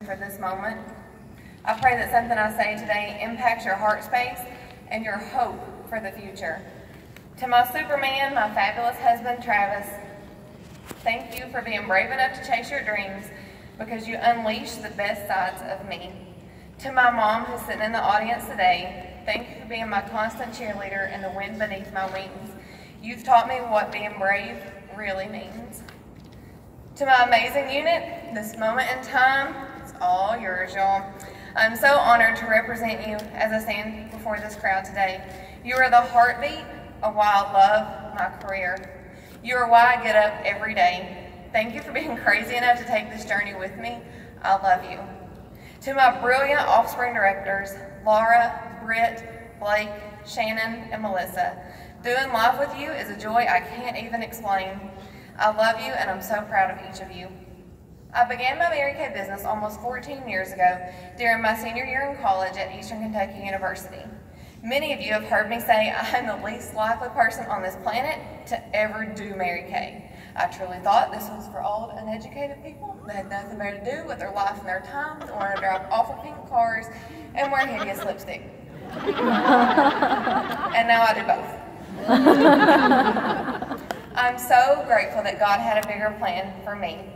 for this moment. I pray that something I say today impacts your heart space and your hope for the future. To my Superman, my fabulous husband, Travis, thank you for being brave enough to chase your dreams because you unleashed the best sides of me. To my mom, who's sitting in the audience today, thank you for being my constant cheerleader and the wind beneath my wings. You've taught me what being brave really means. To my amazing unit, this moment in time, it's all yours, y'all. I'm so honored to represent you as I stand before this crowd today. You are the heartbeat of why I love my career. You are why I get up every day. Thank you for being crazy enough to take this journey with me. I love you. To my brilliant offspring directors, Laura, Britt, Blake, Shannon, and Melissa, doing life with you is a joy I can't even explain. I love you and I'm so proud of each of you. I began my Mary Kay business almost 14 years ago during my senior year in college at Eastern Kentucky University. Many of you have heard me say I am the least likely person on this planet to ever do Mary Kay. I truly thought this was for old, uneducated people that had nothing better to do with their life and their time than want to drive awful pink cars and wear hideous lipstick. And now I do both. I'm so grateful that God had a bigger plan for me.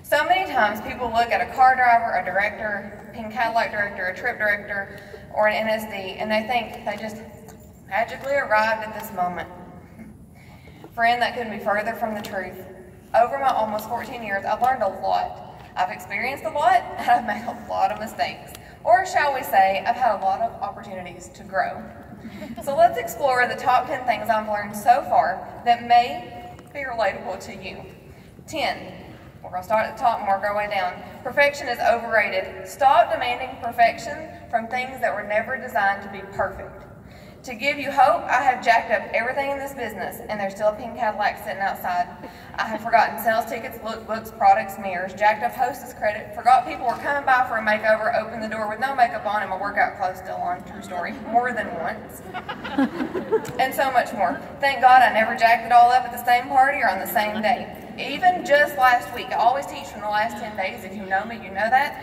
So many times people look at a car driver, a director, a pink Cadillac director, a trip director, or an NSD, and they think they just magically arrived at this moment. Friend, that couldn't be further from the truth. Over my almost 14 years, I've learned a lot. I've experienced a lot, and I've made a lot of mistakes. Or shall we say, I've had a lot of opportunities to grow. So let's explore the top 10 things I've learned so far that may be relatable to you. 10. We're going to start at the top and work our way down. Perfection is overrated. Stop demanding perfection from things that were never designed to be perfect. To give you hope, I have jacked up everything in this business, and there's still a pink Cadillac sitting outside. I have forgotten sales tickets, lookbooks, products, mirrors, jacked up hostess credit, forgot people were coming by for a makeover, opened the door with no makeup on and my workout clothes still on, true story, more than once. And so much more. Thank God I never jacked it all up at the same party or on the same day. Even just last week, I always teach from the last 10 days. If you know me, you know that.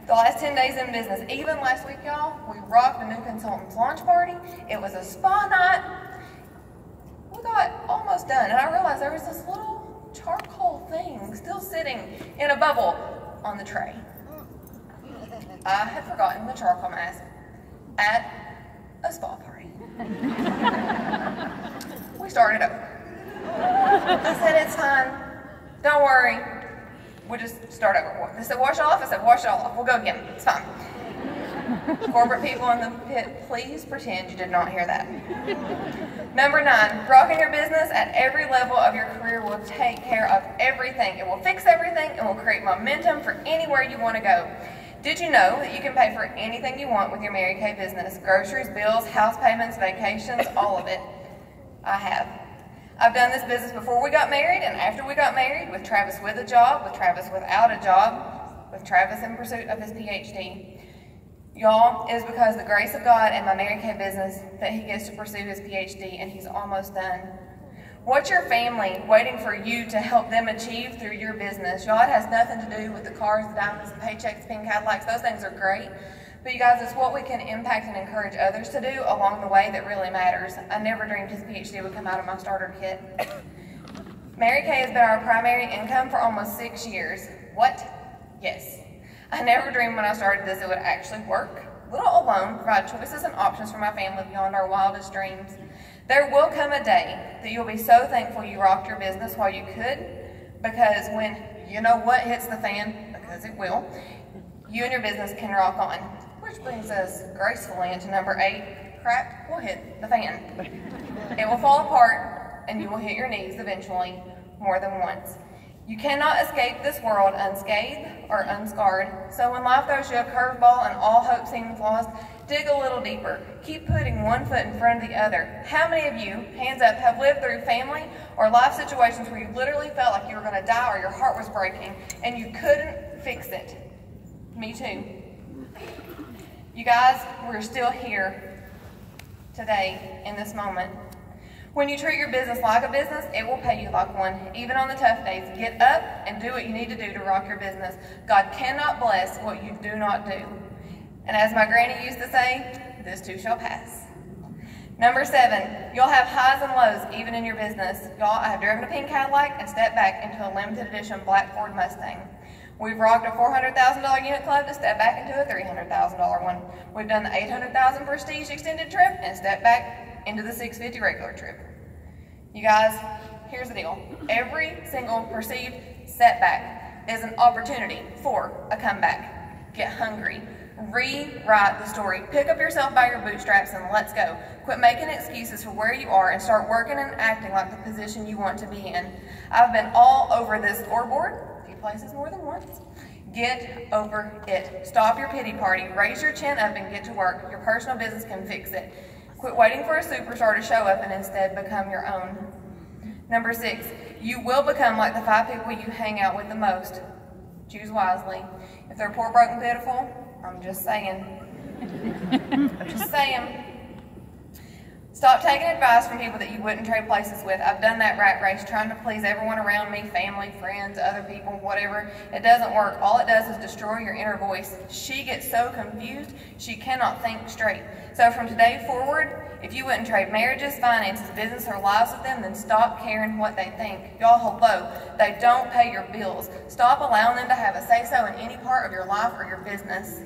The last 10 days in business. Even last week, y'all, we rocked a new consultant's launch party. It was a spa night. We got almost done, and I realized there was this little charcoal thing still sitting in a bubble on the tray. I had forgotten the charcoal mask at a spa party. We started over. I said, it's fine. Don't worry. We'll just start over. They said, wash it off. I said, wash it all off. We'll go again. It's fine. Corporate people in the pit, please pretend you did not hear that. Number 9, rocking your business at every level of your career will take care of everything. It will fix everything and will create momentum for anywhere you want to go. Did you know that you can pay for anything you want with your Mary Kay business? Groceries, bills, house payments, vacations, all of it. I have. I've done this business before we got married and after we got married, with Travis with a job, with Travis without a job, with Travis in pursuit of his PhD. Y'all, it is because of the grace of God and my Mary Kay business that he gets to pursue his PhD and he's almost done. What's your family waiting for you to help them achieve through your business? Y'all, it has nothing to do with the cars, the diamonds, the paychecks, pink Cadillacs. Those things are great. But you guys, it's what we can impact and encourage others to do along the way that really matters. I never dreamed his PhD would come out of my starter kit. Mary Kay has been our primary income for almost 6 years. What? Yes. I never dreamed when I started this it would actually work. Little alone, provide choices and options for my family beyond our wildest dreams. There will come a day that you'll be so thankful you rocked your business while you could, because when you know what hits the fan, because it will, you and your business can rock on. Which brings us gracefully into number 8, crap will hit the fan. It will fall apart and you will hit your knees eventually, more than once. You cannot escape this world unscathed or unscarred. So when life throws you a curveball and all hope seems lost, dig a little deeper. Keep putting one foot in front of the other. How many of you, hands up, have lived through family or life situations where you literally felt like you were going to die or your heart was breaking and you couldn't fix it? Me too. You guys, we're still here today in this moment. When you treat your business like a business, it will pay you like one, even on the tough days. Get up and do what you need to do to rock your business. God cannot bless what you do not do. And as my granny used to say, this too shall pass. Number 7, you'll have highs and lows even in your business. Y'all, I have driven a pink Cadillac and stepped back into a limited edition black Ford Mustang. We've rocked a $400,000 unit club to step back into a $300,000 one. We've done the $800,000 Prestige extended trip and stepped back into the $650 regular trip. You guys, here's the deal. Every single perceived setback is an opportunity for a comeback. Get hungry. Rewrite the story. Pick up yourself by your bootstraps and let's go. Quit making excuses for where you are and start working and acting like the position you want to be in. I've been all over this scoreboard, a few places more than once. Get over it. Stop your pity party. Raise your chin up and get to work. Your personal business can fix it. Quit waiting for a superstar to show up and instead become your own. Number 6, you will become like the 5 people you hang out with the most. Choose wisely. If they're poor, broken, pitiful, I'm just saying. I'm just saying. Stop taking advice from people that you wouldn't trade places with. I've done that rat race, trying to please everyone around me, family, friends, other people, whatever. It doesn't work. All it does is destroy your inner voice. She gets so confused, she cannot think straight. So from today forward, if you wouldn't trade marriages, finances, business, or lives with them, then stop caring what they think. Y'all, hello, they don't pay your bills. Stop allowing them to have a say-so in any part of your life or your business.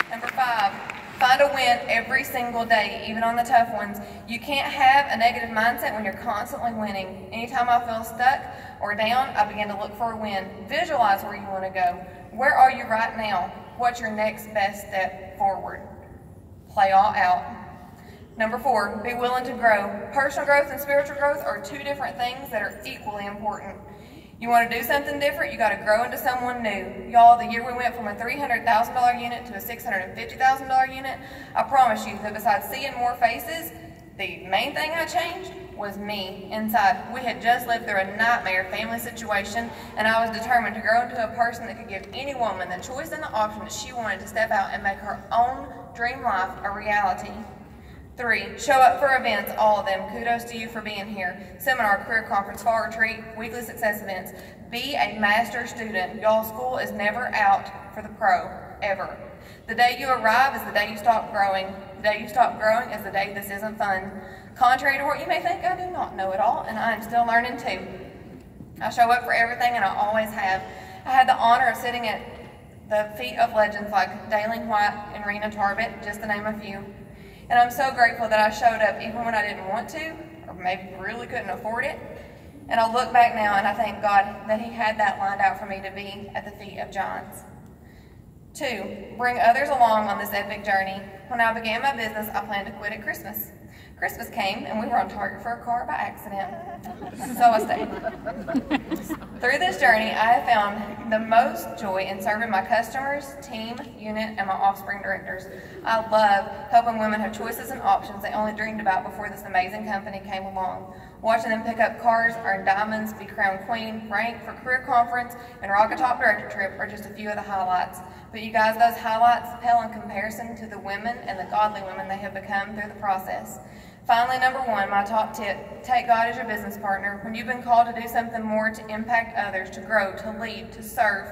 Number 5, find a win every single day, even on the tough ones. You can't have a negative mindset when you're constantly winning. Anytime I feel stuck or down, I begin to look for a win. Visualize where you want to go. Where are you right now? What's your next best step forward? Play all out. Number 4, be willing to grow. Personal growth and spiritual growth are 2 different things that are equally important. You want to do something different, you got to grow into someone new. Y'all, the year we went from a $300,000 unit to a $650,000 unit, I promise you that besides seeing more faces, the main thing I changed was me inside. We had just lived through a nightmare family situation, and I was determined to grow into a person that could give any woman the choice and the option that she wanted to step out and make her own dream life a reality. 3, show up for events, all of them. Kudos to you for being here. Seminar, career conference, fall retreat, weekly success events. Be a master student. Y'all, school is never out for the pro, ever. The day you arrive is the day you stop growing. The day you stop growing is the day this isn't fun. Contrary to what you may think, I do not know it all, and I am still learning too. I show up for everything, and I always have. I had the honor of sitting at the feet of legends like Daleen White and Rena Tarbett, just to name a few. And I'm so grateful that I showed up even when I didn't want to, or maybe really couldn't afford it. And I look back now and I thank God that He had that lined out for me to be at the feet of giants. 2, bring others along on this epic journey. When I began my business, I planned to quit at Christmas. Christmas came and we were on target for a car by accident, so I stayed. Through this journey, I have found the most joy in serving my customers, team, unit, and my offspring directors. I love helping women have choices and options they only dreamed about before this amazing company came along. Watching them pick up cars, earn diamonds, be crowned queen, rank for career conference, and rock a top director trip are just a few of the highlights. But you guys, those highlights pale in comparison to the women and the godly women they have become through the process. Finally, number 1, my top tip, take God as your business partner. When you've been called to do something more to impact others, to grow, to lead, to serve,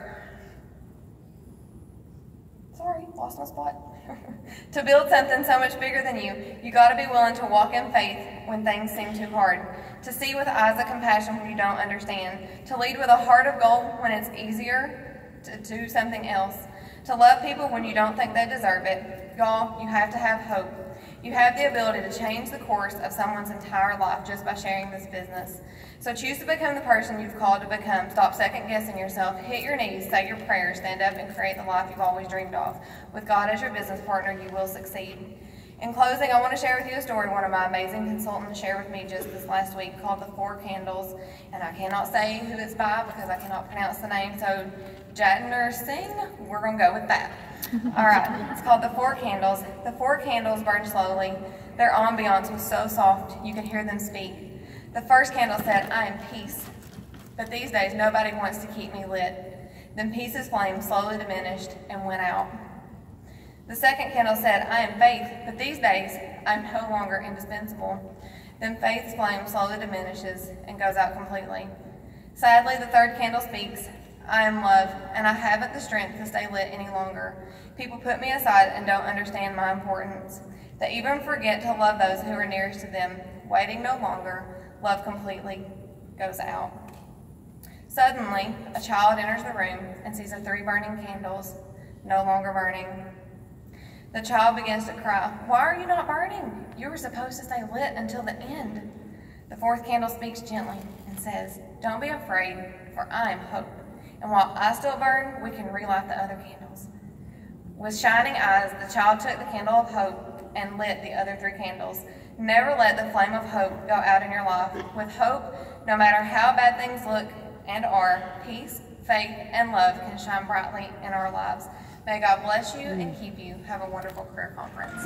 sorry, lost my spot, to build something so much bigger than you, you got to be willing to walk in faith when things seem too hard, to see with eyes of compassion when you don't understand, to lead with a heart of gold when it's easier to do something else, to love people when you don't think they deserve it. Y'all, you have to have hope. You have the ability to change the course of someone's entire life just by sharing this business. So choose to become the person you've called to become. Stop second-guessing yourself. Hit your knees, say your prayers, stand up, and create the life you've always dreamed of. With God as your business partner, you will succeed. In closing, I want to share with you a story one of my amazing consultants shared with me just this last week called The 4 Candles. And I cannot say who it's by because I cannot pronounce the name. So Jatner Singh, we're going to go with that. All right, it's called The 4 Candles. The 4 candles burn slowly. Their ambiance was so soft you could hear them speak. The first candle said, I am peace. But these days, nobody wants to keep me lit. Then peace's flame slowly diminished and went out. The second candle said, I am faith, but these days I'm no longer indispensable. Then faith's flame slowly diminishes and goes out completely. Sadly, the third candle speaks, I am love, and I haven't the strength to stay lit any longer. People put me aside and don't understand my importance. They even forget to love those who are nearest to them. Waiting no longer, love completely goes out. Suddenly, a child enters the room and sees the 3 burning candles no longer burning. The child begins to cry, why are you not burning? You were supposed to stay lit until the end. The fourth candle speaks gently and says, don't be afraid, for I am hope. And while I still burn, we can relight the other candles. With shining eyes, the child took the candle of hope and lit the other 3 candles. Never let the flame of hope go out in your life. With hope, no matter how bad things look and are, peace, faith, and love can shine brightly in our lives. May God bless you and keep you. Have a wonderful career conference.